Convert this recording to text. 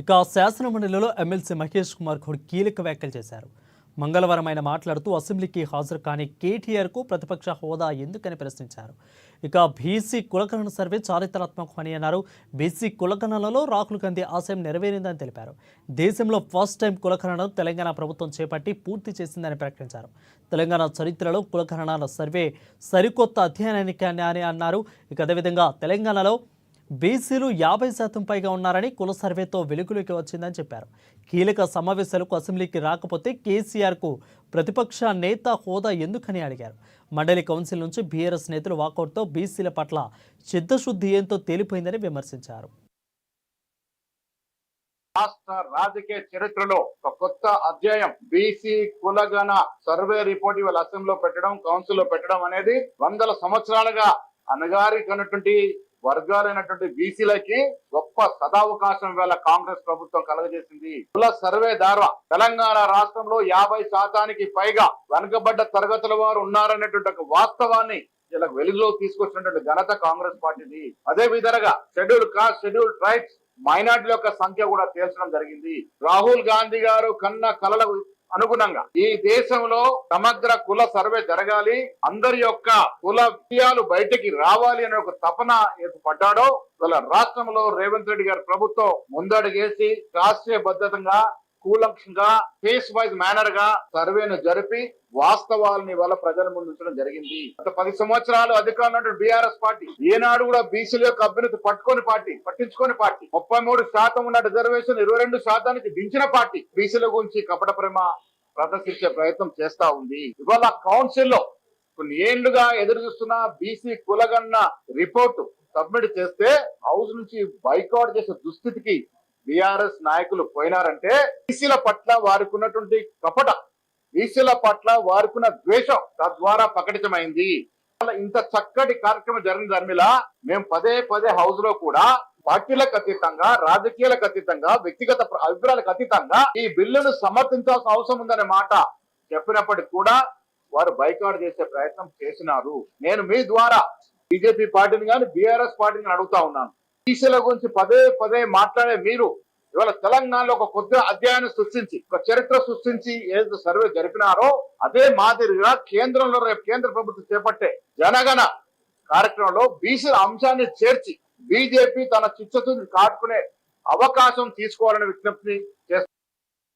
ఇక శాసనమండలిలో ఎమ్మెల్సీ మహేష్ కుమార్ గౌడ్ కీలక వ్యాఖ్యలు చేశారు. మంగళవారం ఆయన మాట్లాడుతూ అసెంబ్లీకి హాజరు కాని కేటీఆర్కు ప్రతిపక్ష హోదా ఎందుకని ప్రశ్నించారు. ఇక బీసీ కులగణన సర్వే చారిత్రాత్మకం అని అన్నారు. బీసీ కులగణనలో రాహుల్ గాంధీ ఆశయం నెరవేరిందని తెలిపారు. దేశంలో ఫస్ట్ టైం కులగణనను తెలంగాణ ప్రభుత్వం చేపట్టి పూర్తి చేసిందని ప్రకటించారు. తెలంగాణ చరిత్రలో కులగణన సర్వే సరికొత్త అధ్యయనానికి అని అన్నారు. ఇక అదేవిధంగా తెలంగాణలో బీసీలు 50% పైగా ఉన్నారని కుల సర్వేతో వెలుగులోకి వచ్చిందని చెప్పారు. కీలక సమావేశాలకు అసెంబ్లీకి రాకపోతే కేసీఆర్కు ప్రతిపక్ష నేత హోదా ఎందుకని అడిగారు. మండలి కౌన్సిల్ నుంచి బీఆర్ఎస్ నేతలు వాకౌట్తో బీసీల పట్ల చిత్తశుద్ధి ఏంతో తేలిపోయిందని విమర్శించారు. రాష్ట్ర రాజకీయ చరిత్రలో ఒక కొత్త అధ్యాయం బీసీ కులగణ సర్వే రిపోర్ట్ ఇవాళ అసెంబ్లీలో పెట్టడం, కౌన్సిల్లో పెట్టడం అనేది వందల సంవత్సరాలుగా అణగారికైనటువంటి వర్గాలైనటువంటి బీసీలకి గొప్ప సదావకాశం వేళ కాంగ్రెస్ ప్రభుత్వం కలగజేసింది. కుల సర్వే ద్వారా తెలంగాణ రాష్ట్రంలో 50% పైగా వెనుకబడ్డ తరగతుల వారు ఉన్నారనేటువంటి ఒక వాస్తవాన్ని ఇలా వెలుగులో తీసుకొచ్చినటువంటి ఘనత కాంగ్రెస్ పార్టీది. అదే విధంగా షెడ్యూల్ కాస్ట్, షెడ్యూల్ ట్రైబ్స్, మైనార్టీల యొక్క సంఖ్య కూడా తేల్చడం జరిగింది. రాహుల్ గాంధీ గారు కన్న కలలకు అనుగుణంగా ఈ దేశంలో సమగ్ర కుల సర్వే జరగాలి, అందరి యొక్క కుల విషయాలు బయటికి రావాలి అనే ఒక తపన ఏర్పడ్డాడో వాళ్ళ రాష్ట్రంలో రేవంత్ రెడ్డి గారి ప్రభుత్వం ముందడుగేసి రాష్ట్రీయ బద్ధతంగా కూలంకంగా ఫేస్ వైజ్ మేనర్ గా సర్వేను జరిపి వాస్తవాలని వల్ల ప్రజల ముందు ఉంచడం జరిగింది. గత 10 సంవత్సరాలు అధికారంలో బీఆర్ఎస్ పార్టీ ఏనాడు కూడా బీసీల యొక్క అభ్యున్నతి పట్టించుకోని పార్టీ 33% ఉన్న రిజర్వేషన్ 22% దించిన పార్టీ బీసీల గురించి కపట ప్రేమ ప్రదర్శించే ప్రయత్నం చేస్తా ఉంది. ఇవాళ కౌన్సిల్లో కొన్ని ఏళ్లుగా ఎదురు చూస్తున్న బీసీ కులగన్న రిపోర్టు సబ్మిట్ చేస్తే హౌస్ నుంచి బైకాట్ చేసే దుస్థితికి బీఆర్ఎస్ నాయకులు పోయినారంటే బీసీల పట్ల వారికి ఉన్నటువంటి కపట, బీసీల పట్ల వారికి ఉన్న ద్వేషం తద్వారా ప్రకటితమైంది. ఇంత చక్కటి కార్యక్రమం జరిగిన దానిలా మేము పదే హౌస్ లో కూడా పార్టీలకు అతీతంగా, రాజకీయాలకు అతీతంగా, వ్యక్తిగత అభిప్రాయాలకు అతీతంగా ఈ బిల్లును సమర్థించాల్సిన అవసరం ఉందనే మాట చెప్పినప్పటికీ కూడా వారు బైకాట్ చేసే ప్రయత్నం చేసినారు. నేను మీ ద్వారా బీజేపీ పార్టీని కానీ బీఆర్ఎస్ పార్టీని అడుగుతా ఉన్నాను. బీసీల గురించి పదే మాట్లాడే మీరు ఇవాళ తెలంగాణలో ఒక కొత్త అధ్యాయాన్ని సృష్టించి, ఒక చరిత్ర సృష్టించి ఏదైతే సర్వే జరిపినారో అదే మాదిరిగా కేంద్రంలో రేపు కేంద్ర ప్రభుత్వం చేపట్టే జనగణ కార్యక్రమంలో బీసీల అంశాన్ని చేర్చి బీజేపీ తన చిత్తశుద్ధిని కాటుకునే అవకాశం తీసుకోవాలని విజ్ఞప్తి చేస్తారు.